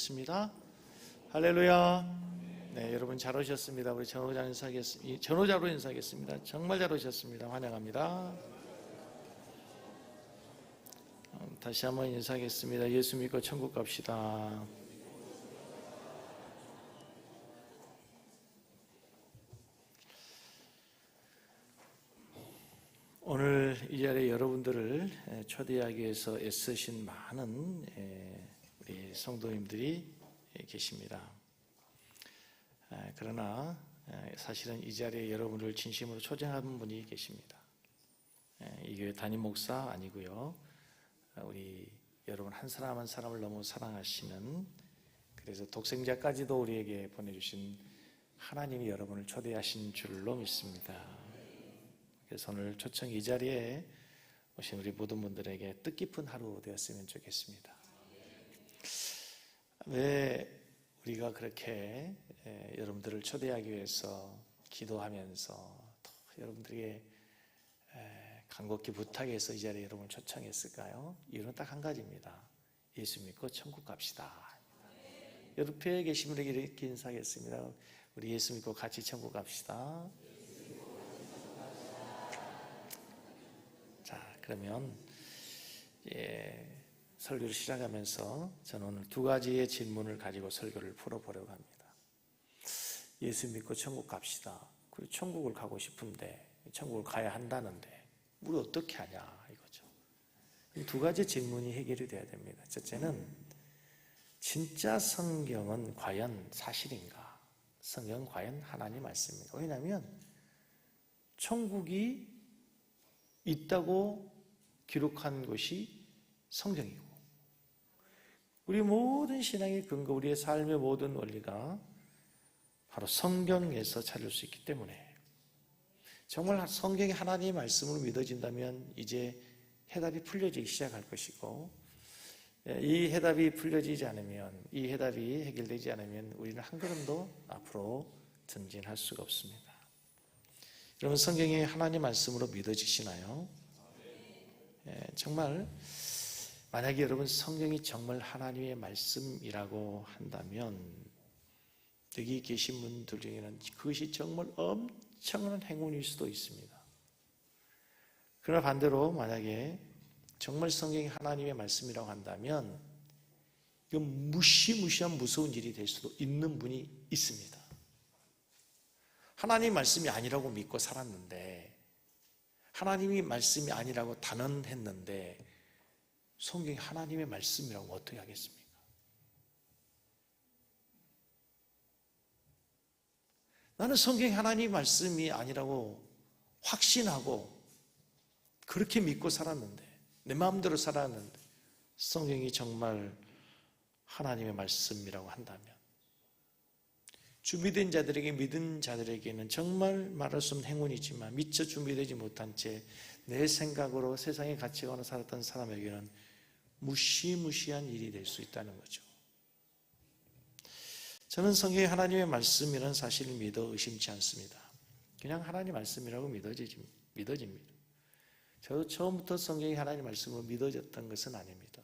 하겠습니다. 할렐루야. 네, 여러분 잘 오셨습니다. 우리 전호자로 인사하겠습니다. 정말 잘 오셨습니다. 환영합니다. 다시 한번 인사하겠습니다. 예수 믿고 천국 갑시다. 오늘 이 자리에 여러분들을 초대하기 위해서 애쓰신 많은 우리 성도님들이 계십니다. 그러나 사실은 이 자리에 여러분을 진심으로 초청한 분이 계십니다. 이 교회 담임 목사 아니고요, 우리 여러분 한 사람 한 사람을 너무 사랑하시는, 그래서 독생자까지도 우리에게 보내주신 하나님이 여러분을 초대하신 줄로 믿습니다. 그래서 오늘 초청 이 자리에 오신 우리 모든 분들에게 뜻깊은 하루 되었으면 좋겠습니다. 왜 우리가 그렇게 여러분들을 초대하기 위해서 기도하면서 또 여러분들에게 간곡히 부탁해서 이 자리에 여러분을 초청했을까요? 이유는 딱 한 가지입니다. 예수 믿고 천국 갑시다. 옆에 계신 분에게 이렇게 인사하겠습니다. 우리 예수 믿고 같이 천국 갑시다. 자, 그러면 설교를 시작하면서 저는 오늘 두 가지의 질문을 가지고 설교를 풀어보려고 합니다. 예수 믿고 천국 갑시다. 그리고 천국을 가고 싶은데, 천국을 가야 한다는데 우리 어떻게 하냐 이거죠. 이 두 가지 질문이 해결이 돼야 됩니다. 첫째는 진짜 성경은 과연 사실인가? 성경은 과연 하나님 말씀인가? 왜냐하면 천국이 있다고 기록한 것이 성경이고, 우리 모든 신앙의 근거, 우리의 삶의 모든 원리가 바로 성경에서 찾을 수 있기 때문에, 정말 성경이 하나님의 말씀으로 믿어진다면 이제 해답이 풀려지기 시작할 것이고, 이 해답이 풀려지지 않으면, 이 해답이 해결되지 않으면 우리는 한 걸음도 앞으로 전진할 수가 없습니다. 여러분, 성경이 하나님 말씀으로 믿어지시나요? 정말 만약에 여러분 성경이 정말 하나님의 말씀이라고 한다면 여기 계신 분들 중에는 그것이 정말 엄청난 행운일 수도 있습니다. 그러나 반대로 만약에 정말 성경이 하나님의 말씀이라고 한다면 이건 무시무시한 무서운 일이 될 수도 있는 분이 있습니다. 하나님 말씀이 아니라고 믿고 살았는데, 하나님이 말씀이 아니라고 단언했는데 성경이 하나님의 말씀이라고 어떻게 하겠습니까? 나는 성경이 하나님의 말씀이 아니라고 확신하고 그렇게 믿고 살았는데, 내 마음대로 살았는데 성경이 정말 하나님의 말씀이라고 한다면, 준비된 자들에게, 믿은 자들에게는 정말 말할 수 없는 행운이지만 미처 준비되지 못한 채 내 생각으로 세상의 가치관으로 살았던 사람에게는 무시무시한 일이 될 수 있다는 거죠. 저는 성경이 하나님의 말씀이라는 사실을 믿어 의심치 않습니다. 그냥 하나님의 말씀이라고 믿어집니다. 저도 처음부터 성경이 하나님의 말씀으로 믿어졌던 것은 아닙니다.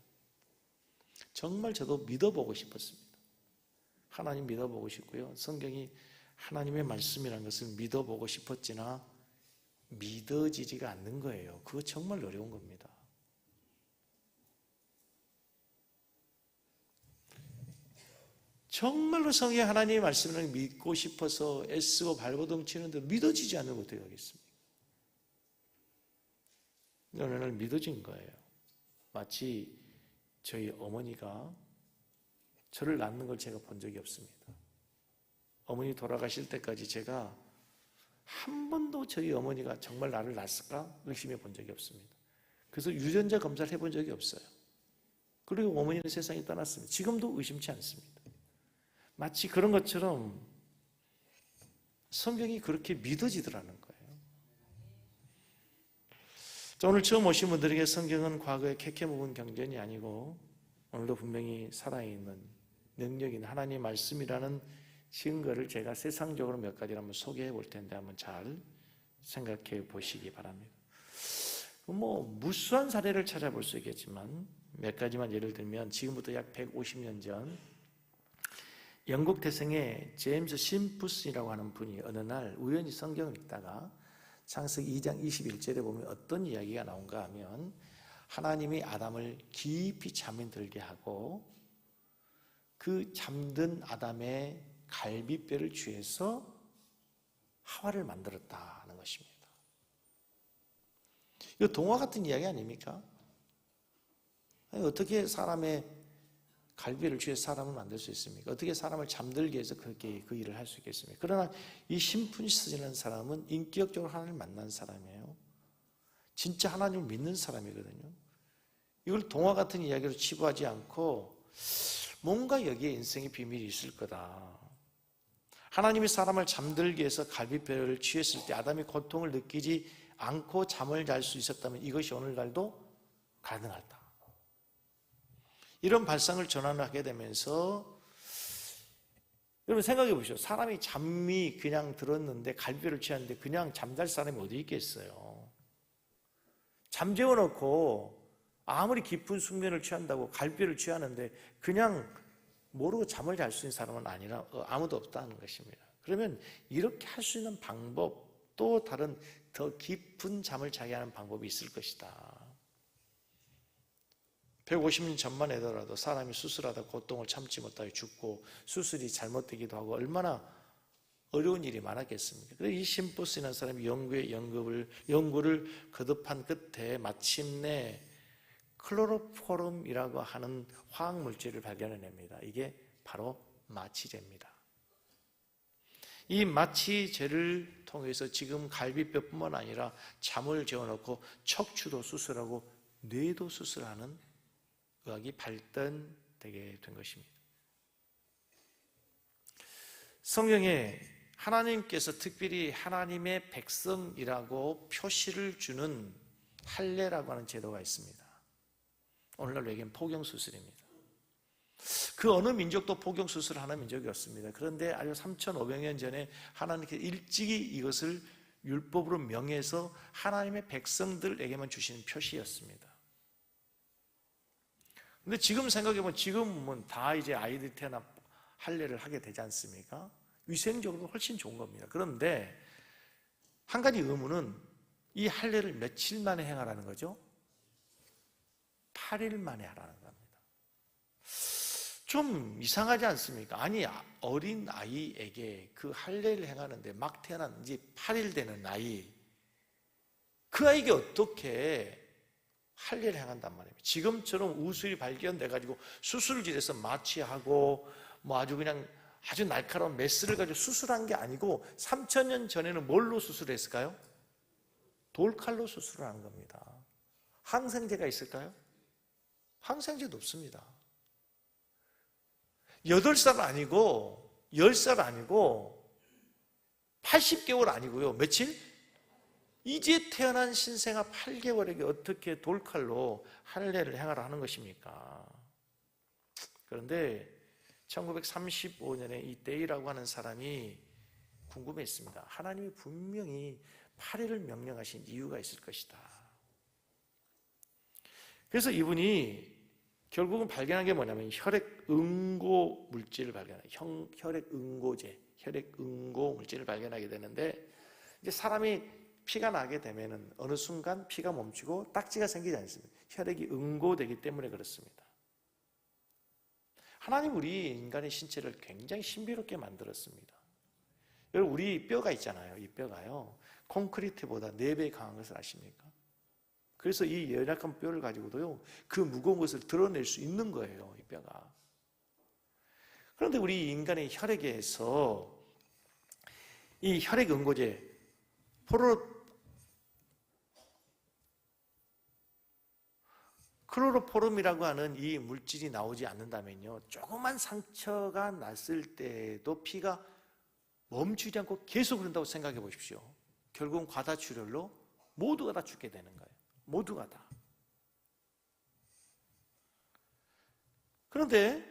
정말 저도 믿어보고 싶었습니다. 하나님 믿어보고 싶고요, 성경이 하나님의 말씀이라는 것을 믿어보고 싶었지나 믿어지지가 않는 거예요. 그거 정말 어려운 겁니다. 정말로 성경이 하나님의 말씀을 믿고 싶어서 애쓰고 발버둥 치는데 믿어지지 않으면 어떻게 하겠습니까? 어느 날 믿어진 거예요. 마치 저희 어머니가 저를 낳는 걸 제가 본 적이 없습니다. 어머니 돌아가실 때까지 제가 한 번도 저희 어머니가 정말 나를 낳았을까 의심해 본 적이 없습니다. 그래서 유전자 검사를 해본 적이 없어요. 그리고 어머니는 세상에 떠났습니다. 지금도 의심치 않습니다. 마치 그런 것처럼 성경이 그렇게 믿어지더라는 거예요. 자, 오늘 처음 오신 분들에게 성경은 과거에 캐캐 묵은 경전이 아니고 오늘도 분명히 살아있는 능력 있는 하나님의 말씀이라는 증거를 제가 세상적으로 몇 가지를 한번 소개해 볼 텐데 한번 잘 생각해 보시기 바랍니다. 무수한 사례를 찾아볼 수 있겠지만 몇 가지만 예를 들면, 지금부터 약 150년 전 영국 태생의 제임스 심프슨이라고 하는 분이 어느 날 우연히 성경을 읽다가 창세기 2장 21절에 보면 어떤 이야기가 나온가 하면 하나님이 아담을 깊이 잠에 들게 하고 그 잠든 아담의 갈비뼈를 취해서 하와를 만들었다는 것입니다. 이거 동화 같은 이야기 아닙니까? 아니, 어떻게 사람의 갈비를 취해서 사람을 만들 수 있습니까? 어떻게 사람을 잠들게 해서 그렇게 그 일을 할 수 있겠습니까? 그러나 이 심프슨이라는 사람은 인격적으로 하나님을 만난 사람이에요. 진짜 하나님을 믿는 사람이거든요. 이걸 동화 같은 이야기로 치부하지 않고 뭔가 여기에 인생의 비밀이 있을 거다. 하나님이 사람을 잠들게 해서 갈비뼈를 취했을 때 아담이 고통을 느끼지 않고 잠을 잘 수 있었다면 이것이 오늘날도 가능하다. 이런 발상을 전환하게 되면서 여러분 생각해 보시죠. 사람이 잠이 그냥 들었는데 갈비뼈를 취하는데 그냥 잠잘 사람이 어디 있겠어요. 잠재워 놓고 아무리 깊은 숙면을 취한다고 갈비뼈를 취하는데 그냥 모르고 잠을 잘 수 있는 사람은 아니라 아무도 없다는 것입니다. 그러면 이렇게 할 수 있는 방법, 또 다른 더 깊은 잠을 자게 하는 방법이 있을 것이다. 150년 전만 해더라도 사람이 수술하다 고통을 참지 못하여 죽고 수술이 잘못되기도 하고 얼마나 어려운 일이 많았겠습니까? 그래서 이 심프슨이라는 사람이 연구를 거듭한 끝에 마침내 클로로포름이라고 하는 화학물질을 발견해냅니다. 이게 바로 마취제입니다. 이 마취제를 통해서 지금 갈비뼈뿐만 아니라 잠을 재워놓고 척추도 수술하고 뇌도 수술하는 의학이 발전되게 된 것입니다. 성경에 하나님께서 특별히 하나님의 백성이라고 표시를 주는 할례라고 하는 제도가 있습니다. 오늘날 얘기는 포경수술입니다. 그 어느 민족도 포경수술을 하는 민족이 없습니다. 그런데 아주 3,500년 전에 하나님께서 일찍이 이것을 율법으로 명해서 하나님의 백성들에게만 주시는 표시였습니다. 근데 지금 생각해보면 지금은 다 이제 아이들이 태어나 할례를 하게 되지 않습니까? 위생적으로 훨씬 좋은 겁니다. 그런데 한 가지 의문은 이 할례를 며칠 만에 행하라는 거죠? 8일 만에 하라는 겁니다. 좀 이상하지 않습니까? 아니, 어린 아이에게 그 할례를 행하는데 막 태어난 이제 8일 되는 아이, 그 아이에게 어떻게 할례를 행한단 말입니다. 지금처럼 우술이 발견돼가지고 수술실에서 마취하고 뭐 아주 그냥 아주 날카로운 메스를 가지고 수술한 게 아니고 3,000년 전에는 뭘로 수술했을까요? 돌칼로 수술을 한 겁니다. 항생제가 있을까요? 항생제도 없습니다. 8살 아니고 10살 아니고 80개월 아니고요. 며칠? 이제 태어난 신생아 8개월에게 어떻게 돌칼로 할례를 행하라 하는 것입니까? 그런데 1935년에 이 데이라고 하는 사람이 궁금했습니다. 하나님이 분명히 8일을 명령하신 이유가 있을 것이다. 그래서 이분이 결국은 발견한 게 뭐냐면 혈액응고 물질을 발견해요. 혈액응고제, 혈액응고 물질을 발견하게 되는데 이제 사람이 피가 나게 되면은 어느 순간 피가 멈추고 딱지가 생기지 않습니다. 혈액이 응고되기 때문에 그렇습니다. 하나님 우리 인간의 신체를 굉장히 신비롭게 만들었습니다. 여러분 우리 뼈가 있잖아요. 이 뼈가요. 콘크리트보다 4배 강한 것을 아십니까? 그래서 이 연약한 뼈를 가지고도요. 그 무거운 것을 드러낼 수 있는 거예요. 이 뼈가. 그런데 우리 인간의 혈액에서 이 혈액 응고제 클로로포름이라고 하는 이 물질이 나오지 않는다면요. 조그만 상처가 났을 때도 피가 멈추지 않고 계속 흐른다고 생각해 보십시오. 결국은 과다출혈로 모두가 다 죽게 되는 거예요. 모두가 다. 그런데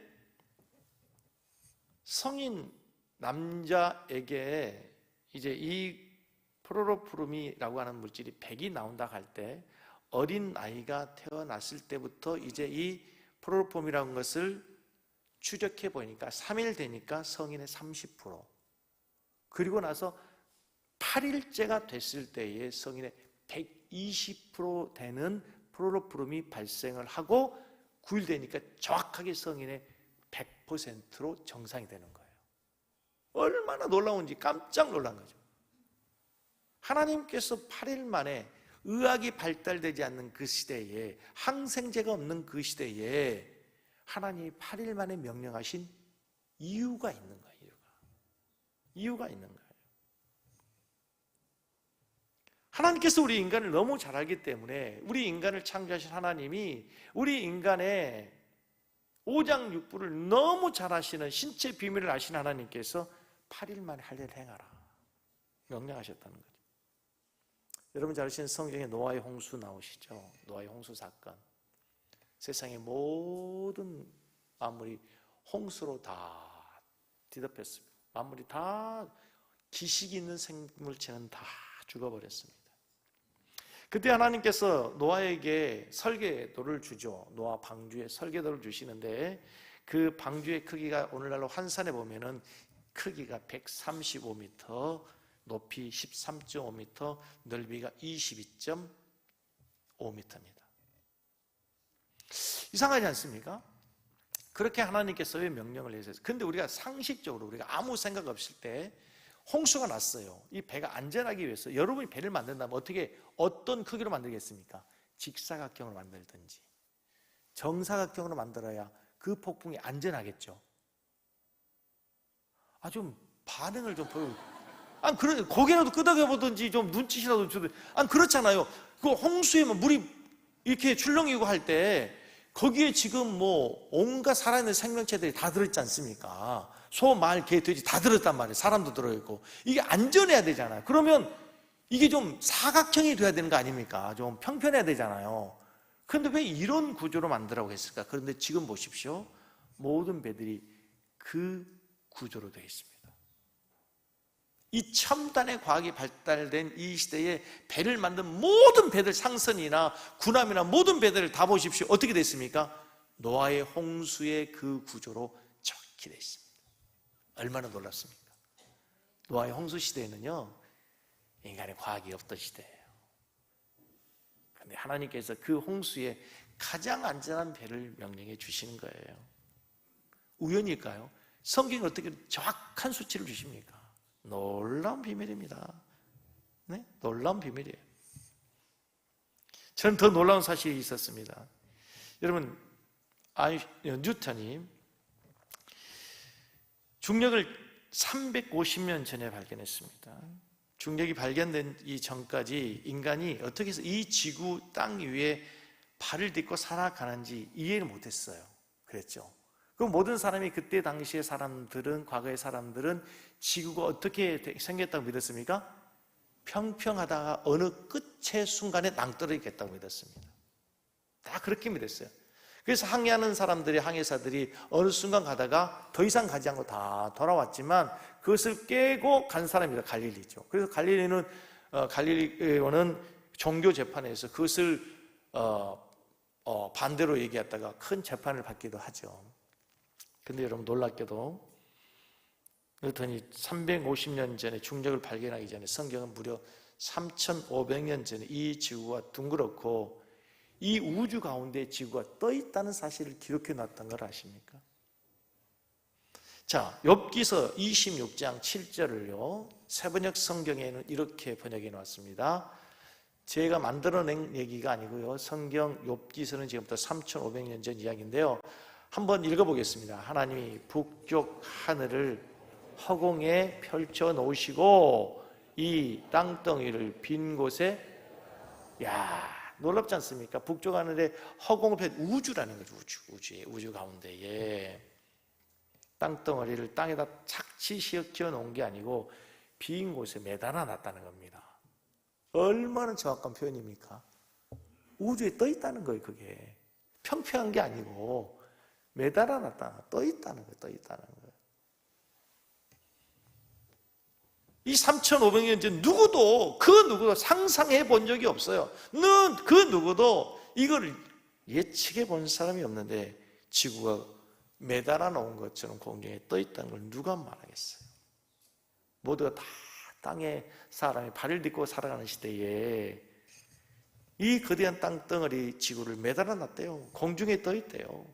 성인 남자에게 이제 이 클로로포름이라고 하는 물질이 100이 나온다 할 때 어린 아이가 태어났을 때부터 이제 이 클로로포름이라는 것을 추적해 보니까 3일 되니까 성인의 30%, 그리고 나서 8일째가 됐을 때에 성인의 120% 되는 프로로푸름이 발생을 하고 9일 되니까 정확하게 성인의 100%로 정상이 되는 거예요. 얼마나 놀라운지 깜짝 놀란 거죠. 하나님께서 8일 만에 의학이 발달되지 않는 그 시대에, 항생제가 없는 그 시대에 하나님이 8일 만에 명령하신 이유가 있는 거예요. 이유가 있는 거예요. 하나님께서 우리 인간을 너무 잘 알기 때문에, 우리 인간을 창조하신 하나님이 우리 인간의 오장육부를 너무 잘 아시는, 신체 비밀을 아시는 하나님께서 8일 만에 할 일을 행하라 명령하셨다는 거죠. 여러분 잘 아시는 성경에 노아의 홍수 나오시죠? 노아의 홍수 사건. 세상의 모든 만물이 홍수로 다 뒤덮였습니다. 만물이 다, 기식이 있는 생물체는 다 죽어버렸습니다. 그때 하나님께서 노아에게 설계도를 주죠. 노아 방주에 설계도를 주시는데, 그 방주의 크기가 오늘날로 환산해 보면은 크기가 135m, 높이 13.5m, 넓이가 22.5m입니다. 이상하지 않습니까? 그렇게 하나님께서 왜 명령을 내셨어요? 근데 우리가 상식적으로, 우리가 아무 생각 없을 때 홍수가 났어요. 이 배가 안전하기 위해서 여러분이 배를 만든다면 어떤 크기로 만들겠습니까? 직사각형으로 만들든지 정사각형으로 만들어야 그 폭풍이 안전하겠죠. 좀 반응을 좀 보여. 고개라도 끄덕여보든지 좀 눈짓이라도 주든. 그렇잖아요. 그 홍수에 물이 이렇게 출렁이고 할 때 거기에 지금 온갖 살아있는 생명체들이 다 들어있지 않습니까? 소, 말, 개, 돼지 다 들었단 말이에요. 사람도 들어있고. 이게 안전해야 되잖아요. 그러면 이게 좀 사각형이 돼야 되는 거 아닙니까? 좀 평평해야 되잖아요. 그런데 왜 이런 구조로 만들라고 했을까? 그런데 지금 보십시오. 모든 배들이 그 구조로 되어 있습니다. 이 첨단의 과학이 발달된 이 시대에 배를 만든 모든 배들, 상선이나 군함이나 모든 배들을 다 보십시오. 어떻게 됐습니까? 노아의 홍수의 그 구조로 정확히 되어 있습니다. 얼마나 놀랍습니까? 노아의 홍수 시대에는요, 인간의 과학이 없던 시대예요. 그런데 하나님께서 그 홍수에 가장 안전한 배를 명령해 주시는 거예요. 우연일까요? 성경이 어떻게 정확한 수치를 주십니까? 놀라운 비밀입니다. 네? 놀라운 비밀이에요. 저는 더 놀라운 사실이 있었습니다. 여러분, 뉴턴이 중력을 350년 전에 발견했습니다. 중력이 발견된 이 전까지 인간이 어떻게 해서 이 지구 땅 위에 발을 딛고 살아가는지 이해를 못했어요. 그랬죠. 그 모든 사람이, 그때 당시의 사람들은, 과거의 사람들은 지구가 어떻게 생겼다고 믿었습니까? 평평하다가 어느 끝의 순간에 낭떠러지겠다고 믿었습니다. 다 그렇게 믿었어요. 그래서 항해하는 사람들이, 항해사들이 어느 순간 가다가 더 이상 가지 않고 다 돌아왔지만 그것을 깨고 간 사람이다, 갈릴리죠. 그래서 갈릴리오는 종교 재판에서 그것을 반대로 얘기했다가 큰 재판을 받기도 하죠. 근데 여러분, 놀랍게도 뉴턴이 350년 전에 중력을 발견하기 전에, 성경은 무려 3500년 전에 이 지구가 둥그렇고 이 우주 가운데 지구가 떠 있다는 사실을 기록해 놨던 걸 아십니까? 자, 욥기서 26장 7절을요, 세번역 성경에는 이렇게 번역해 놨습니다. 제가 만들어낸 얘기가 아니고요, 성경 욥기서는 지금부터 3500년 전 이야기인데요, 한번 읽어보겠습니다. 하나님이 북쪽 하늘을 허공에 펼쳐 놓으시고 이 땅덩이를 빈 곳에, 놀랍지 않습니까? 북쪽 하늘에 허공을 펼쳐, 우주라는 거죠. 우주 가운데에 땅덩어리를 땅에다 착지시켜 놓은 게 아니고 빈 곳에 매달아 놨다는 겁니다. 얼마나 정확한 표현입니까? 우주에 떠 있다는 거예요. 그게 평평한 게 아니고 매달아 놨다, 떠 있다는 거예요. 떠 있다는 거예요. 이 3,500년 전 누구도 상상해 본 적이 없어요. 그 누구도 이걸 예측해 본 사람이 없는데 지구가 매달아 놓은 것처럼 공중에 떠 있다는 걸 누가 말하겠어요? 모두가 다 땅에 사람이 발을 딛고 살아가는 시대에 이 거대한 땅덩어리 지구를 매달아 놨대요. 공중에 떠 있대요.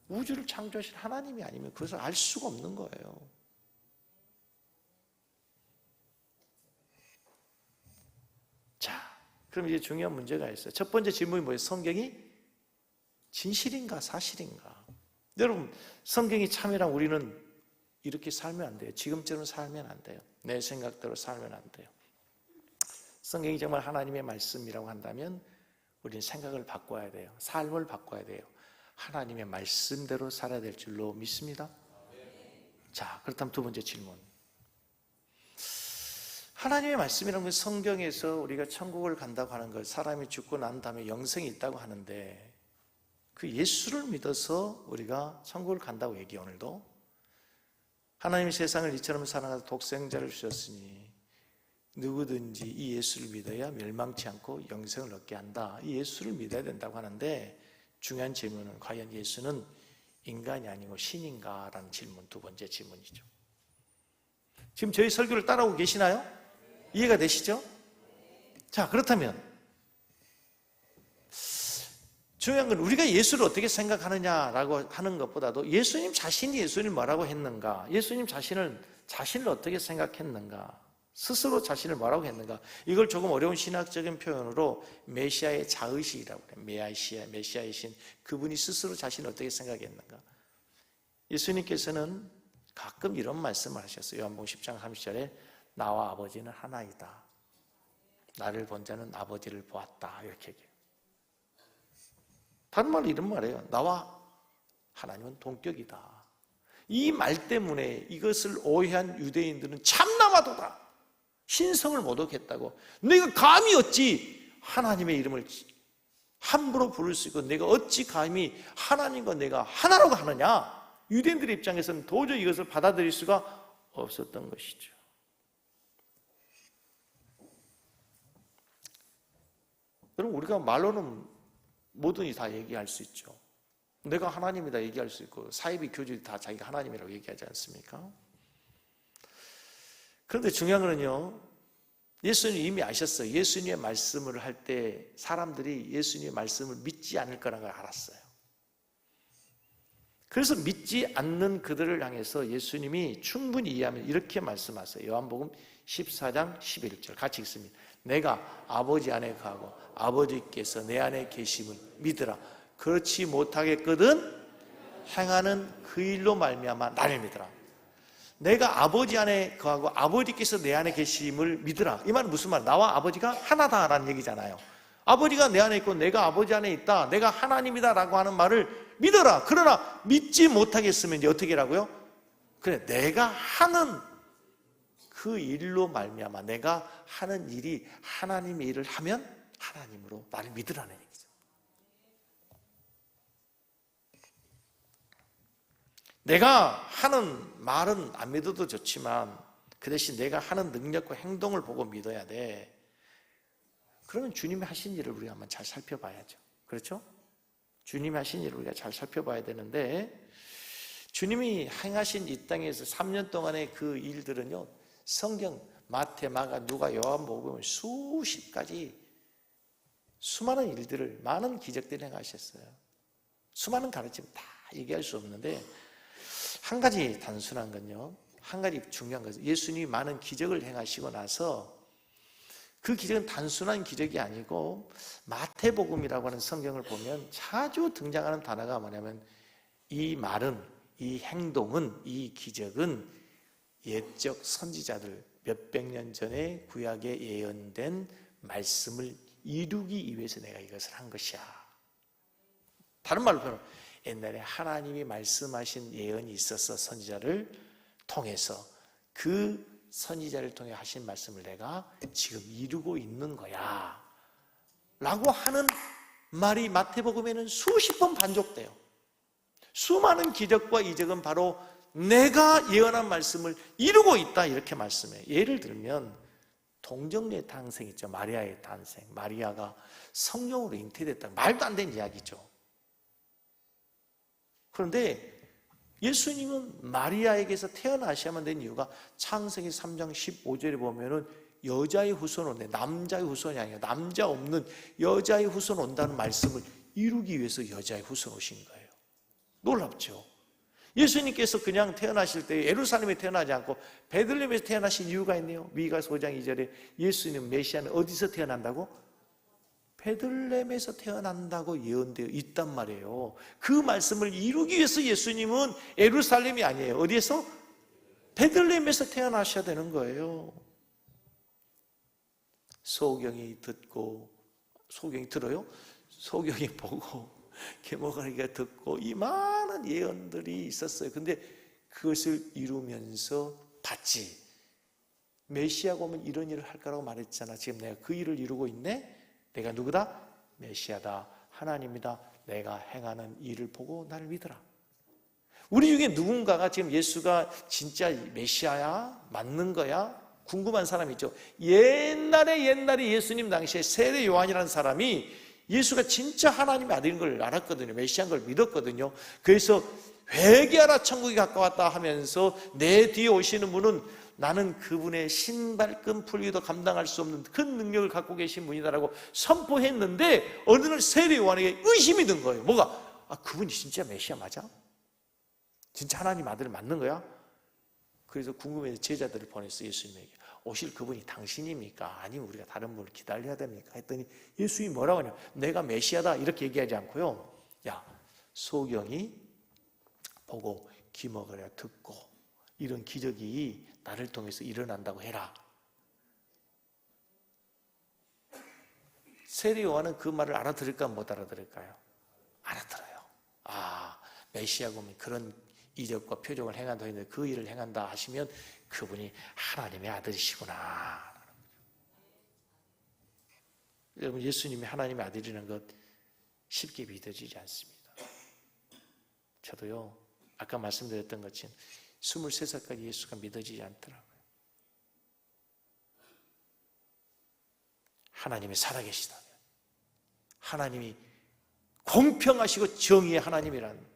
우주를 창조하신 하나님이 아니면 그것을 알 수가 없는 거예요. 자, 그럼 이제 중요한 문제가 있어요. 첫 번째 질문이 뭐예요? 성경이 진실인가 사실인가? 여러분, 성경이 참이랑 우리는 이렇게 살면 안 돼요. 지금처럼 살면 안 돼요. 내 생각대로 살면 안 돼요. 성경이 정말 하나님의 말씀이라고 한다면 우리는 생각을 바꿔야 돼요. 삶을 바꿔야 돼요. 하나님의 말씀대로 살아야 될 줄로 믿습니다. 자, 그렇다면 두 번째 질문. 하나님의 말씀이라는 건 성경에서 우리가 천국을 간다고 하는 것, 사람이 죽고 난 다음에 영생이 있다고 하는데 그 예수를 믿어서 우리가 천국을 간다고 얘기해요. 오늘도 하나님이 세상을 이처럼 사랑하사 독생자를 주셨으니 누구든지 이 예수를 믿어야 멸망치 않고 영생을 얻게 한다. 이 예수를 믿어야 된다고 하는데 중요한 질문은 과연 예수는 인간이 아니고 신인가? 라는 질문, 두 번째 질문이죠. 지금 저희 설교를 따라오고 계시나요? 이해가 되시죠? 자, 그렇다면 중요한 건 우리가 예수를 어떻게 생각하느냐라고 하는 것보다도 예수님 자신이 예수님 뭐라고 했는가, 예수님 자신을 어떻게 생각했는가, 스스로 자신을 뭐라고 했는가, 이걸 조금 어려운 신학적인 표현으로 메시아의 자의식이라고 해요. 메시아의 신, 그분이 스스로 자신을 어떻게 생각했는가. 예수님께서는 가끔 이런 말씀을 하셨어요. 요한복음 10장 30절에 나와 아버지는 하나이다. 나를 본 자는 아버지를 보았다. 이렇게 얘기해요. 다른 말로 이런 말이에요. 나와 하나님은 동격이다. 이 말 때문에 이것을 오해한 유대인들은 참나마도다. 신성을 못 얻겠다고. 내가 감히 어찌 하나님의 이름을 함부로 부를 수 있고 내가 어찌 감히 하나님과 내가 하나라고 하느냐. 유대인들의 입장에서는 도저히 이것을 받아들일 수가 없었던 것이죠. 여러분, 우리가 말로는 뭐든지 다 얘기할 수 있죠. 내가 하나님이다 얘기할 수 있고 사이비 교주들이 다 자기가 하나님이라고 얘기하지 않습니까? 그런데 중요한 거는요, 예수님이 이미 아셨어요. 예수님의 말씀을 할 때 사람들이 예수님의 말씀을 믿지 않을 거라는 걸 알았어요. 그래서 믿지 않는 그들을 향해서 예수님이 충분히 이해하면 이렇게 말씀하세요. 요한복음 14장 11절 같이 읽습니다. 내가 아버지 안에 거하고 아버지께서 내 안에 계심을 믿으라. 그렇지 못하겠거든 행하는 그 일로 말미암아 나를 믿으라. 내가 아버지 안에 거하고 아버지께서 내 안에 계심을 믿으라. 이 말은 무슨 말? 나와 아버지가 하나다라는 얘기잖아요. 아버지가 내 안에 있고 내가 아버지 안에 있다, 내가 하나님이다 라고 하는 말을 믿어라. 그러나 믿지 못하겠으면 이제 어떻게 하라고요? 그래, 내가 하는 그 일로 말미암아 내가 하는 일이 하나님의 일을 하면 하나님으로 나를 믿으라는 얘기죠. 내가 하는 말은 안 믿어도 좋지만 그 대신 내가 하는 능력과 행동을 보고 믿어야 돼. 그러면 주님이 하신 일을 우리가 한번 잘 살펴봐야죠. 그렇죠? 주님이 하신 일을 우리가 잘 살펴봐야 되는데, 주님이 행하신 이 땅에서 3년 동안의 그 일들은요, 성경 마태, 마가, 누가, 요한복음 수십 가지 수많은 일들을, 많은 기적들을 행하셨어요. 수많은 가르침 다 얘기할 수 없는데 한 가지 단순한 건요, 한 가지 중요한 것은 예수님이 많은 기적을 행하시고 나서 그 기적은 단순한 기적이 아니고 마태복음이라고 하는 성경을 보면 자주 등장하는 단어가 뭐냐면 이 말은, 이 행동은, 이 기적은 옛적 선지자들 몇백 년 전에 구약에 예언된 말씀을 이루기 위해서 내가 이것을 한 것이야. 다른 말로 표현하면 옛날에 하나님이 말씀하신 예언이 있어서 선지자를 통해서 그 선지자를 통해 하신 말씀을 내가 지금 이루고 있는 거야 라고 하는 말이 마태복음에는 수십 번 반복돼요. 수많은 기적과 이적은 바로 내가 예언한 말씀을 이루고 있다 이렇게 말씀해요. 예를 들면 동정녀의 탄생 있죠. 마리아의 탄생. 마리아가 성령으로 잉태됐다. 말도 안 되는 이야기죠. 그런데 예수님은 마리아에게서 태어나셔야만 된 이유가 창세기 3장 15절에 보면은 여자의 후손 온대. 남자의 후손이 아니라 남자 없는 여자의 후손 온다는 말씀을 이루기 위해서 여자의 후손 오신 거예요. 놀랍죠? 예수님께서 그냥 태어나실 때 예루살렘에 태어나지 않고 베들레헴에서 태어나신 이유가 있네요. 미가서 5장 2절에 예수님 메시아는 어디서 태어난다고? 베들레헴에서 태어난다고 예언되어 있단 말이에요. 그 말씀을 이루기 위해서 예수님은 예루살렘이 아니에요. 어디에서? 베들레헴에서 태어나셔야 되는 거예요. 소경이 듣고, 소경이 들어요? 소경이 보고, 계몽하기가 듣고, 이 많은 예언들이 있었어요. 근데 그것을 이루면서 봤지. 메시아가 오면 이런 일을 할 거라고 말했잖아. 지금 내가 그 일을 이루고 있네? 내가 누구다? 메시아다. 하나님이다. 내가 행하는 일을 보고 나를 믿어라. 우리 중에 누군가가 지금 예수가 진짜 메시아야? 맞는 거야? 궁금한 사람이 있죠. 옛날에 예수님 당시에 세례 요한이라는 사람이 예수가 진짜 하나님의 아들인 걸 알았거든요. 메시아인 걸 믿었거든요. 그래서 회개하라 천국이 가까웠다 하면서 내 뒤에 오시는 분은 나는 그분의 신발끈 풀기도 감당할 수 없는 큰 능력을 갖고 계신 분이다라고 선포했는데 어느 날 세례 요한에게 의심이 든 거예요. 뭐가? 그분이 진짜 메시아 맞아? 진짜 하나님 아들 맞는 거야? 그래서 궁금해서 제자들을 보냈어. 예수님에게. 오실 그분이 당신입니까? 아니면 우리가 다른 분을 기다려야 됩니까? 했더니 예수님이 뭐라고 하냐? 내가 메시아다 이렇게 얘기하지 않고요. 야, 소경이 보고 귀 먹으려 듣고 이런 기적이 나를 통해서 일어난다고 해라. 세례 요한은 그 말을 알아들을까 못 알아들을까요? 알아들어요. 메시아가 오면 그런 이적과 표적을 행한다 했는데 그 일을 행한다 하시면 그분이 하나님의 아들이시구나. 여러분, 예수님이 하나님의 아들이라는 것 쉽게 믿어지지 않습니다. 저도요, 아까 말씀드렸던 것처럼 23살까지 예수가 믿어지지 않더라고요. 하나님이 살아계시다면, 하나님이 공평하시고 정의의 하나님이라는,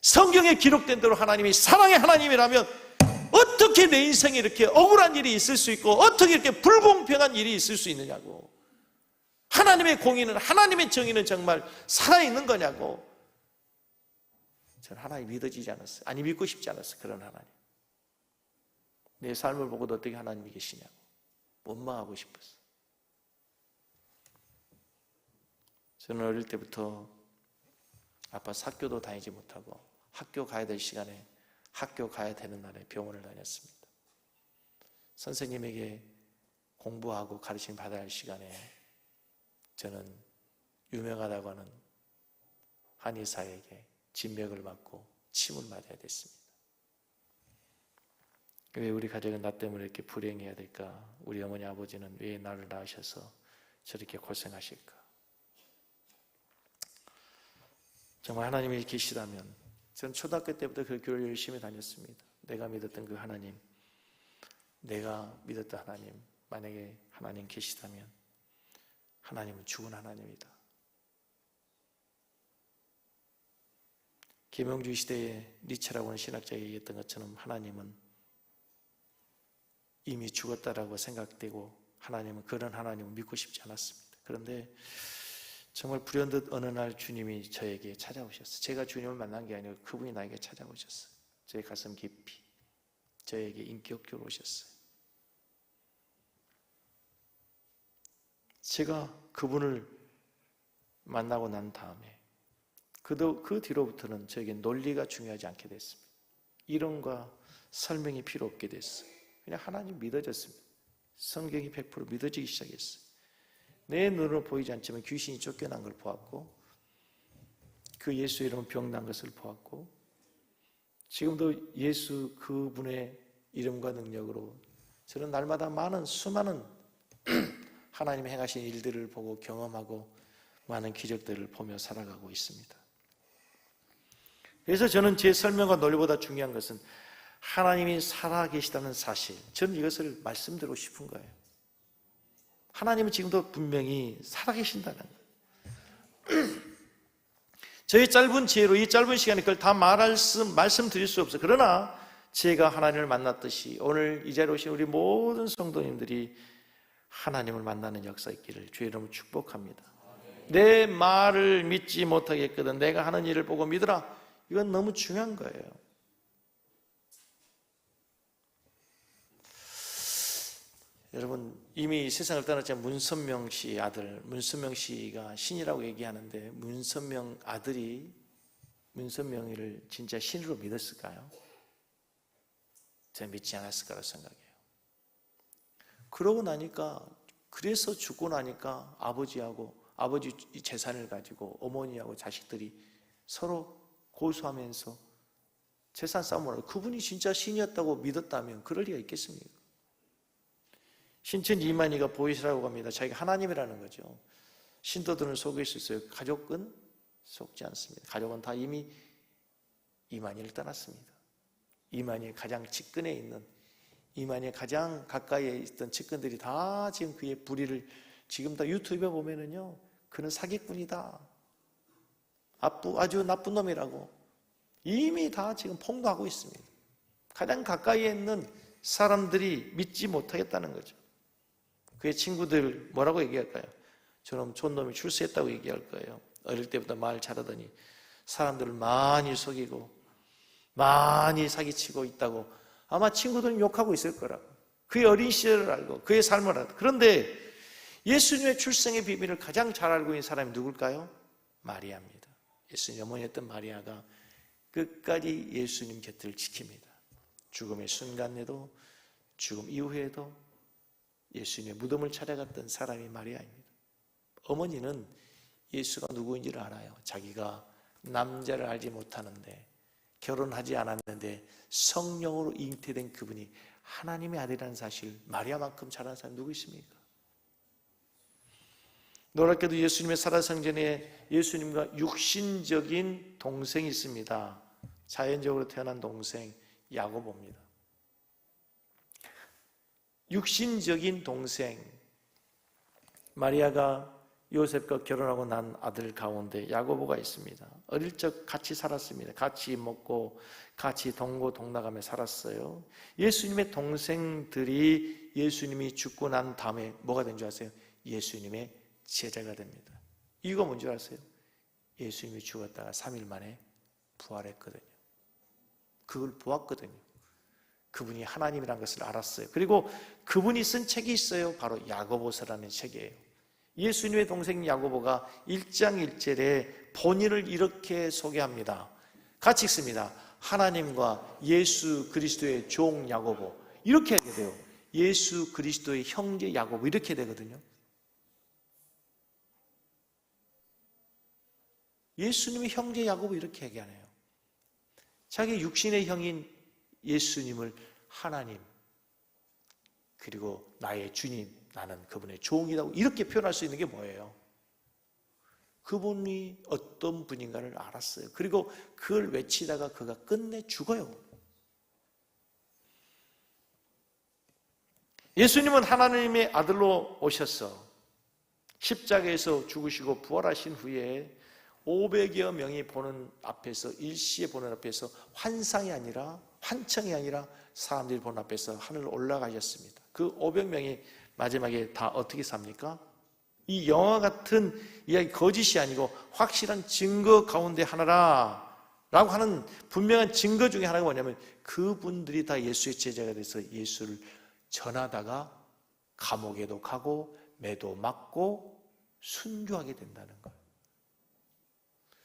성경에 기록된 대로 하나님이 사랑의 하나님이라면 어떻게 내 인생에 이렇게 억울한 일이 있을 수 있고 어떻게 이렇게 불공평한 일이 있을 수 있느냐고. 하나님의 공의는, 하나님의 정의는 정말 살아있는 거냐고. 저는 하나님 믿어지지 않았어요. 아니, 믿고 싶지 않았어요. 그런 하나님. 내 삶을 보고도 어떻게 하나님이 계시냐고 원망하고 싶었어요. 저는 어릴 때부터 아파서 학교도 다니지 못하고 학교 가야 될 시간에 학교 가야 되는 날에 병원을 다녔습니다. 선생님에게 공부하고 가르침 받아야 할 시간에 저는 유명하다고 하는 한의사에게 진맥을 맞고 침을 맞아야 됐습니다. 왜 우리 가족은 나 때문에 이렇게 불행해야 될까? 우리 어머니 아버지는 왜 나를 낳으셔서 저렇게 고생하실까? 정말 하나님이 계시다면 저는 초등학교 때부터 그 교회를 열심히 다녔습니다. 내가 믿었던 그 하나님, 내가 믿었던 하나님, 만약에 하나님 계시다면 하나님은 죽은 하나님이다. 김영주 시대에 니체라고 하는 신학자가 얘기했던 것처럼 하나님은 이미 죽었다라고 생각되고 하나님은 그런 하나님을 믿고 싶지 않았습니다. 그런데 정말 불현듯 어느 날 주님이 저에게 찾아오셨어요. 제가 주님을 만난 게 아니고 그분이 나에게 찾아오셨어요. 저의 가슴 깊이 저에게 인격적으로 오셨어요. 제가 그분을 만나고 난 다음에 그 뒤로부터는 저에게 논리가 중요하지 않게 됐습니다. 이론과 설명이 필요 없게 됐어요. 그냥 하나님 믿어졌습니다. 성경이 100% 믿어지기 시작했어요. 내 눈으로 보이지 않지만 귀신이 쫓겨난 걸 보았고 그 예수 이름은 병난 것을 보았고 지금도 예수 그분의 이름과 능력으로 저는 날마다 수많은 하나님이 행하신 일들을 보고 경험하고 많은 기적들을 보며 살아가고 있습니다. 그래서 저는 제 설명과 논리보다 중요한 것은 하나님이 살아계시다는 사실, 저는 이것을 말씀드리고 싶은 거예요. 하나님은 지금도 분명히 살아계신다는 거예요. 저희 짧은 지혜로 이 짧은 시간에 그걸 다 말씀드릴 수 없어요. 그러나 제가 하나님을 만났듯이 오늘 이 자리에 오신 우리 모든 성도님들이 하나님을 만나는 역사 있기를 주의 이름으로 축복합니다. 내 말을 믿지 못하겠거든 내가 하는 일을 보고 믿으라. 이건 너무 중요한 거예요. 여러분, 이미 세상을 떠났지만 문선명 씨 아들, 문선명 씨가 신이라고 얘기하는데 문선명 아들이 문선명이를 진짜 신으로 믿었을까요? 저는 믿지 않았을 거라고 생각해요. 그러고 나니까, 그래서 죽고 나니까 아버지 재산을 가지고 어머니하고 자식들이 서로 고소하면서 재산 싸움을 하고, 그분이 진짜 신이었다고 믿었다면 그럴 리가 있겠습니까? 신천 이만희가 보이시라고 합니다. 자기가 하나님이라는 거죠. 신도들은 속일 수 있어요. 가족은 속지 않습니다. 가족은 다 이미 이만희를 떠났습니다. 이만희의 가장 측근에 있는, 이만희의 가장 가까이에 있던 측근들이 다 지금 그의 불의를, 지금 다 유튜브에 보면은요, 그는 사기꾼이다, 아주 나쁜 놈이라고 이미 다 지금 폭로하고 있습니다. 가장 가까이에 있는 사람들이 믿지 못하겠다는 거죠. 그의 친구들 뭐라고 얘기할까요? 저놈 촌놈이 출세했다고 얘기할 거예요. 어릴 때부터 말 잘하더니 사람들을 많이 속이고 많이 사기치고 있다고 아마 친구들은 욕하고 있을 거라고. 그의 어린 시절을 알고 그의 삶을 알고. 그런데 예수님의 출생의 비밀을 가장 잘 알고 있는 사람이 누굴까요? 마리아입니다. 예수님 어머니였던 마리아가 끝까지 예수님 곁을 지킵니다. 죽음의 순간에도 죽음 이후에도 예수님의 무덤을 찾아갔던 사람이 마리아입니다. 어머니는 예수가 누구인지를 알아요. 자기가 남자를 알지 못하는데, 결혼하지 않았는데 성령으로 잉태된 그분이 하나님의 아들이라는 사실, 마리아만큼 잘 아는 사람이 누구 있습니까? 놀랍게도 예수님의 살아생전에 예수님과 육신적인 동생이 있습니다. 자연적으로 태어난 동생 야고보입니다. 육신적인 동생, 마리아가 요셉과 결혼하고 난 아들 가운데 야고보가 있습니다. 어릴 적 같이 살았습니다. 같이 먹고 같이 동고동락하며 살았어요. 예수님의 동생들이 예수님이 죽고 난 다음에 뭐가 된 줄 아세요? 예수님의 제자가 됩니다. 이유가 뭔지 아세요? 예수님이 죽었다가 3일 만에 부활했거든요. 그걸 보았거든요. 그분이 하나님이라는 것을 알았어요. 그리고 그분이 쓴 책이 있어요. 바로 야고보서라는 책이에요. 예수님의 동생 야고보가 1장 1절에 본인을 이렇게 소개합니다. 같이 읽습니다. 하나님과 예수 그리스도의 종 야고보, 이렇게 하게 돼요. 예수 그리스도의 형제 야고보, 이렇게 되거든요. 예수님의 형제 야고보, 이렇게 얘기하네요. 자기 육신의 형인 예수님을 하나님, 그리고 나의 주님, 나는 그분의 종이라고 이렇게 표현할 수 있는 게 뭐예요? 그분이 어떤 분인가를 알았어요. 그리고 그걸 외치다가 그가 끝내 죽어요. 예수님은 하나님의 아들로 오셔서 십자가에서 죽으시고 부활하신 후에 500여 명이 보는 앞에서, 일시에 보는 앞에서, 환상이 아니라, 환청이 아니라 사람들이 보는 앞에서 하늘로 올라가셨습니다. 그 500명이 마지막에 다 어떻게 삽니까? 이 영화 같은 이야기, 거짓이 아니고 확실한 증거 가운데 하나라 라고 하는 분명한 증거 중에 하나가 뭐냐면, 그분들이 다 예수의 제자가 돼서 예수를 전하다가 감옥에도 가고 매도 맞고 순교하게 된다는 거예요.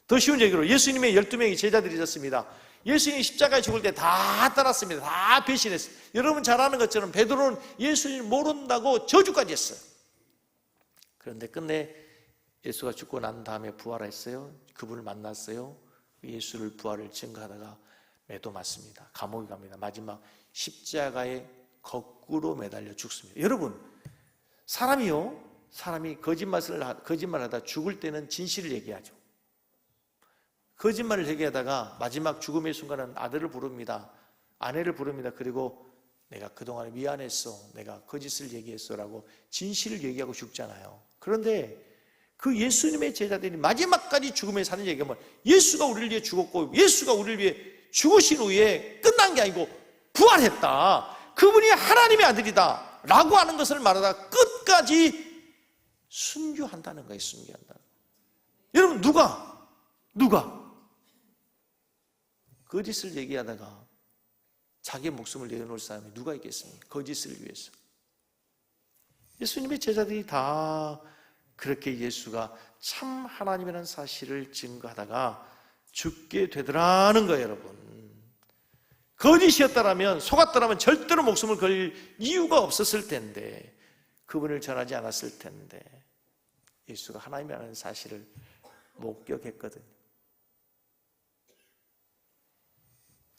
더 쉬운 얘기로 예수님의 12명의 제자들이 있었습니다. 예수님이 십자가에 죽을 때 다 따랐습니다. 다 배신했어요. 여러분 잘 아는 것처럼 베드로는 예수님을 모른다고 저주까지 했어요. 그런데 끝내 예수가 죽고 난 다음에 부활했어요. 그분을 만났어요. 예수를 부활을 증거하다가 매도 맞습니다. 감옥에 갑니다. 마지막 십자가에 거꾸로 매달려 죽습니다. 여러분, 사람이 거짓말하다 죽을 때는 진실을 얘기하죠. 거짓말을 얘기하다가 마지막 죽음의 순간은 아들을 부릅니다. 아내를 부릅니다. 그리고 내가 그동안에 미안했어, 내가 거짓을 얘기했어 라고 진실을 얘기하고 죽잖아요. 그런데 그 예수님의 제자들이 마지막까지 죽음에 사는 얘기하면 예수가 우리를 위해 죽었고 예수가 우리를 위해 죽으신 후에 끝난 게 아니고 부활했다, 그분이 하나님의 아들이다 라고 하는 것을 말하다가 끝까지 순교한다는 거예요. 순교한다. 여러분, 누가 거짓을 얘기하다가 자기 목숨을 내어놓을 사람이 누가 있겠습니까? 거짓을 위해서. 예수님의 제자들이 다 그렇게 예수가 참 하나님이라는 사실을 증거하다가 죽게 되더라는 거예요. 여러분, 거짓이었다라면, 속았다라면 절대로 목숨을 걸릴 이유가 없었을 텐데, 그분을 전하지 않았을 텐데 예수가 하나님이라는 사실을 목격했거든요.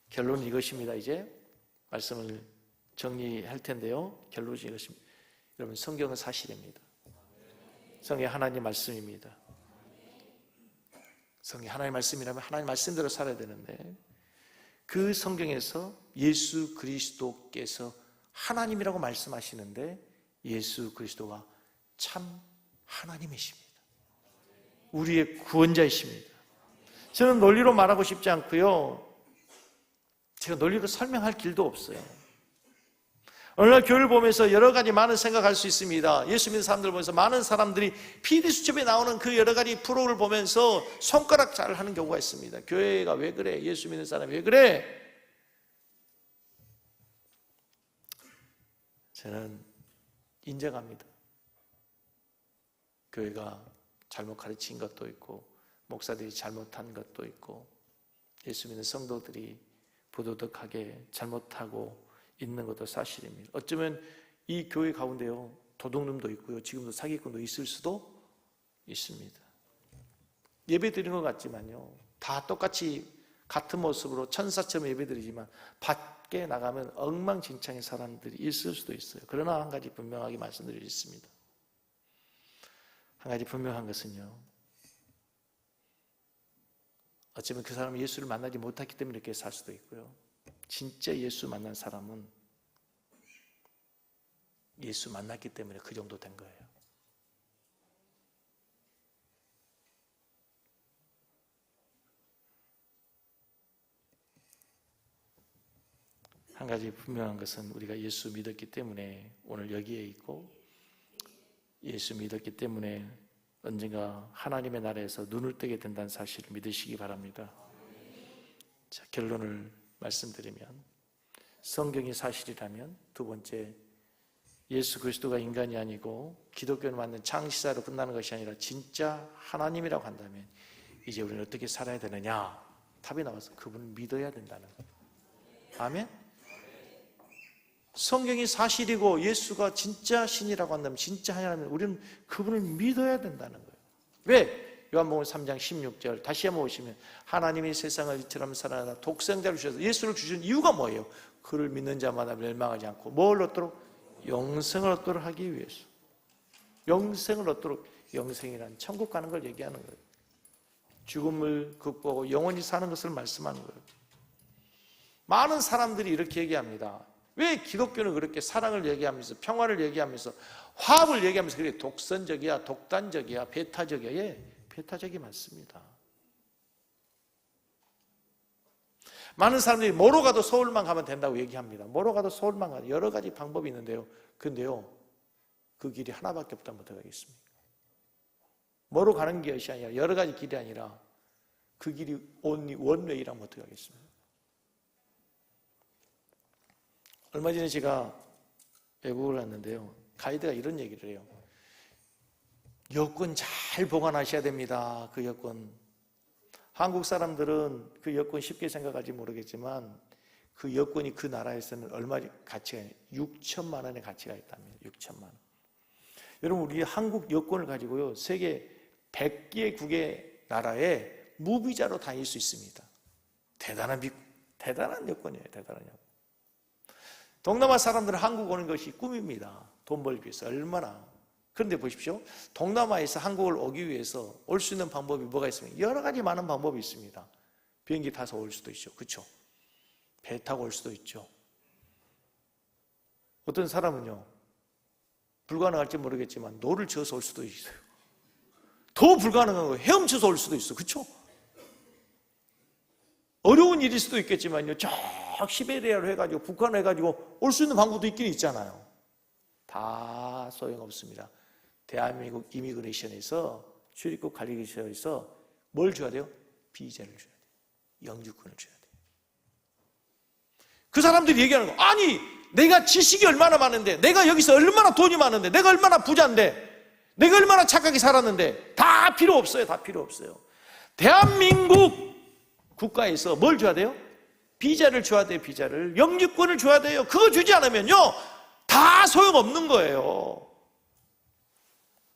결론은 이것입니다. 이제 말씀을 정리할 텐데요, 결론은 이것입니다. 여러분, 성경은 사실입니다. 성경이 하나님 말씀입니다. 성경이 하나님 말씀이라면 하나님 말씀대로 살아야 되는데, 그 성경에서 예수 그리스도께서 하나님이라고 말씀하시는데 예수 그리스도가 참 하나님이십니다. 우리의 구원자이십니다. 저는 논리로 말하고 싶지 않고요, 제가 논리로 설명할 길도 없어요. 오늘날 교회를 보면서 여러 가지 많은 생각할 수 있습니다. 예수 믿는 사람들 보면서 많은 사람들이 PD수첩에 나오는 그 여러 가지 프로를 보면서 손가락 잘 하는 경우가 있습니다. 교회가 왜 그래? 예수 믿는 사람이 왜 그래? 저는 인정합니다. 교회가 잘못 가르친 것도 있고 목사들이 잘못한 것도 있고 예수 믿는 성도들이 부도덕하게 잘못하고 있는 것도 사실입니다. 어쩌면 이 교회 가운데요, 도둑놈도 있고요, 지금도 사기꾼도 있을 수도 있습니다. 예배 드리는 것 같지만요, 다 똑같이 같은 모습으로 천사처럼 예배 드리지만 밖에 나가면 엉망진창의 사람들이 있을 수도 있어요. 그러나 한 가지 분명하게 말씀드리겠습니다. 한 가지 분명한 것은요, 어쩌면 그 사람은 예수를 만나지 못했기 때문에 이렇게 살 수도 있고요, 진짜 예수 만난 사람은 예수 만났기 때문에 그 정도 된 거예요. 한 가지 분명한 것은 우리가 예수 믿었기 때문에 오늘 여기에 있고, 예수 믿었기 때문에 언젠가 하나님의 나라에서 눈을 뜨게 된다는 사실을 믿으시기 바랍니다. 자, 결론을 말씀드리면, 성경이 사실이라면 두 번째, 예수 그리스도가 인간이 아니고 기독교는 맞는 창시자로 끝나는 것이 아니라 진짜 하나님이라고 한다면 이제 우리는 어떻게 살아야 되느냐? 답이 나와서 그분을 믿어야 된다는 거예요. 아멘? 성경이 사실이고 예수가 진짜 신이라고 한다면, 진짜 하나님은 우리는 그분을 믿어야 된다는 거예요. 왜? 요한복음 3장 16절 다시 한번 보시면, 하나님이 세상을 이처럼 사랑하사 독생자를 주셔서, 예수를 주신 이유가 뭐예요? 그를 믿는 자마다 멸망하지 않고 뭘 얻도록? 영생을 얻도록 하기 위해서. 영생을 얻도록, 영생이란 천국 가는 걸 얘기하는 거예요. 죽음을 극복하고 영원히 사는 것을 말씀하는 거예요. 많은 사람들이 이렇게 얘기합니다. 왜 기독교는 그렇게 사랑을 얘기하면서 평화를 얘기하면서 화합을 얘기하면서 그렇게 독선적이야, 독단적이야, 배타적이야? 예, 배타적이 맞습니다. 많은 사람들이 뭐로 가도 서울만 가면 된다고 얘기합니다. 뭐로 가도 서울만 가도 여러 가지 방법이 있는데요, 근데요, 그 길이 하나밖에 없다면 어떡하겠습니까? 뭐로 가는 것이 아니라, 여러 가지 길이 아니라 그 길이 only one way라면 어떡하겠습니까? 얼마 전에 제가 외국을 갔는데요, 가이드가 이런 얘기를 해요. 여권 잘 보관하셔야 됩니다. 그 여권. 한국 사람들은 그 여권 쉽게 생각할지 모르겠지만 그 여권이 그 나라에서는 얼마 가치가 있어요? 6천만 원의 가치가 있답니다. 6천만 원. 여러분, 우리 한국 여권을 가지고요, 세계 100개국의 나라에 무비자로 다닐 수 있습니다. 대단한 여권이에요. 대단한 여권. 동남아 사람들은 한국 오는 것이 꿈입니다. 돈 벌기 위해서. 얼마나. 그런데 보십시오. 동남아에서 한국을 오기 위해서 올 수 있는 방법이 뭐가 있습니까? 여러 가지 많은 방법이 있습니다. 비행기 타서 올 수도 있죠. 그렇죠? 배 타고 올 수도 있죠. 어떤 사람은요, 불가능할지 모르겠지만 노를 지어서 올 수도 있어요. 더 불가능한 거예요. 헤엄쳐서 올 수도 있어. 그렇죠? 어려운 일일 수도 있겠지만요, 저 시베리아로 해가지고 북한으로 해가지고 올 수 있는 방법도 있긴 있잖아요. 다 소용없습니다. 대한민국 이미그레이션에서 출입국 관리처에서 뭘 줘야 돼요? 비자를 줘야 돼요. 영주권을 줘야 돼요. 그 사람들이 얘기하는 거, 아니 내가 지식이 얼마나 많은데, 내가 여기서 얼마나 돈이 많은데, 내가 얼마나 부자인데, 내가 얼마나 착하게 살았는데, 다 필요 없어요. 다 필요 없어요. 대한민국 국가에서 뭘 줘야 돼요? 비자를 줘야 돼요. 비자를. 영주권을 줘야 돼요. 그거 주지 않으면요, 다 소용없는 거예요.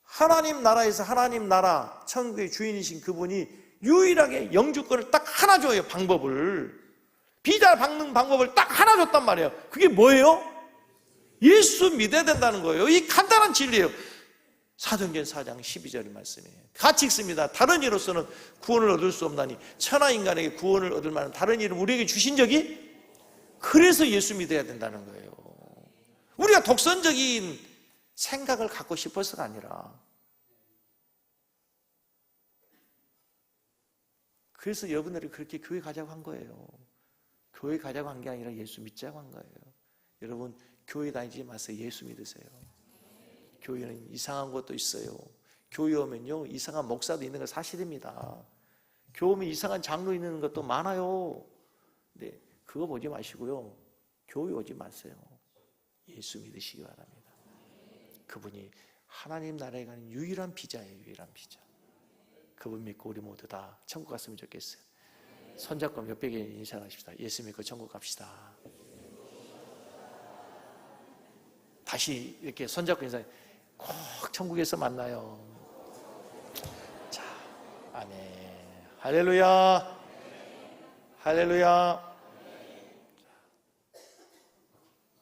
하나님 나라에서, 하나님 나라 천국의 주인이신 그분이 유일하게 영주권을 딱 하나 줘요. 방법을, 비자 받는 방법을 딱 하나 줬단 말이에요. 그게 뭐예요? 예수 믿어야 된다는 거예요. 이 간단한 진리예요. 사도행전 4장 12절 말씀이에요. 같이 읽습니다. 다른 이로서는 구원을 얻을 수 없나니 천하 인간에게 구원을 얻을 만한 다른 이름 우리에게 주신 적이, 그래서 예수 믿어야 된다는 거예요. 우리가 독선적인 생각을 갖고 싶어서가 아니라, 그래서 여러분들이 그렇게 교회 가자고 한 거예요. 교회 가자고 한 게 아니라 예수 믿자고 한 거예요. 여러분, 교회 다니지 마세요. 예수 믿으세요. 교회는 이상한 것도 있어요. 교회 오면요, 이상한 목사도 있는 거 사실입니다. 교회 오면 이상한 장로 있는 것도 많아요. 근데 그거 보지 마시고요, 교회 오지 마세요. 예수 믿으시기 바랍니다. 그분이 하나님 나라에 가는 유일한 비자예요. 유일한 비자. 그분 믿고 우리 모두 다 천국 갔으면 좋겠어요. 손잡고 몇백에 인사하십시다. 예수 믿고 천국 갑시다. 다시 이렇게 손잡고 인사해. 꼭 천국에서 만나요. 자, 아멘. 할렐루야. 할렐루야.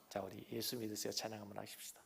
자, 우리 예수 믿으세요. 찬양 한번 하십시다.